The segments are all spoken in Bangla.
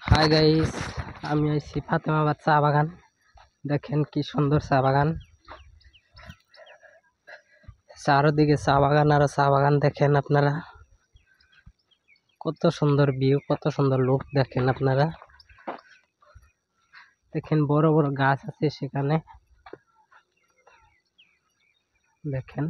হাই গাইস, আমি আইছি ফাতেমাবাদ চা বাগান। দেখেন কি সুন্দর চা বাগান, চারদিকে চা বাগান আর চা বাগান। দেখেন আপনারা কত সুন্দর ভিউ, কত সুন্দর লুক। দেখেন আপনারা, দেখেন বড় বড় গাছ আছে সেখানে। দেখেন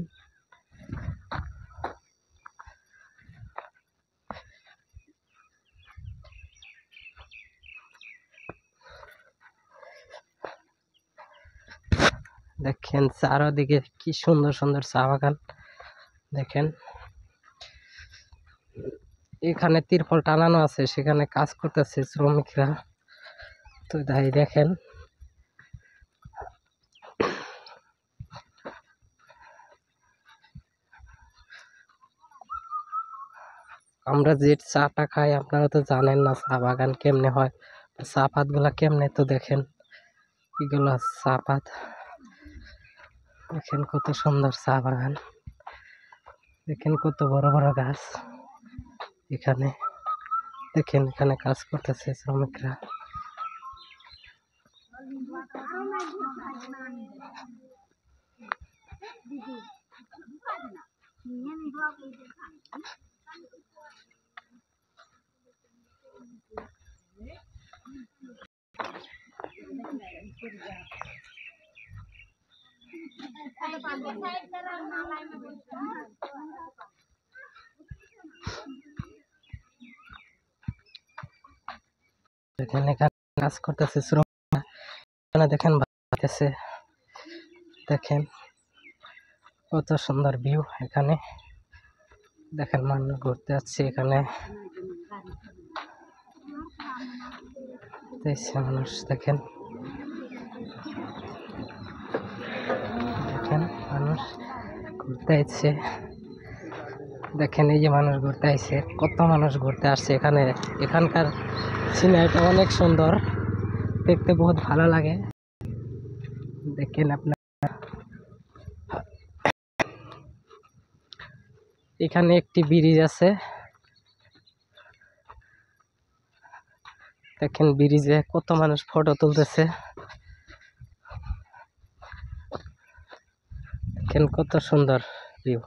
দেখেন চারদিকে কি সুন্দর সুন্দর চা বাগান। দেখেন এখানে তিরপল টানানো আছে, সেখানে কাজ করতেছে শ্রমিকরা। তো তাই দেখেন আমরা যে চাটা খাই, আপনারা তো জানেন না চা বাগান কেমনে হয়, চা পাত গুলা কেমনে। তো দেখেন এগুলো চা পাত। দেখেন কত সুন্দর চা বাগান, দেখেন কত বড় বড় গাছ এখানে। দেখেন এখানে কাজ করতেছে শ্রমিকরা। দেখেন এখানে কাজ করতেছে শ্রমিকরা। এখানে দেখেন ভাসতেছে। দেখেন কত সুন্দর ভিউ এখানে। দেখেন মানুষ ঘুরতে যাচ্ছে এখানে। মানুষ দেখেন, দেখেন মানুষ ঘুরতে আসছে। দেখেন এই যে মানুষ ঘুরতে আসছে, কত মানুষ ঘুরতে আসছে এখানে। এখানকার সিনারিটা অনেক সুন্দর, দেখতে বহুত ভালো লাগে। দেখেন আপনার এখানে একটি ব্রিজ আছে। দেখেন ব্রিজে কত মানুষ ফটো তুলতেছে। দেখেন কত সুন্দর ভিউ।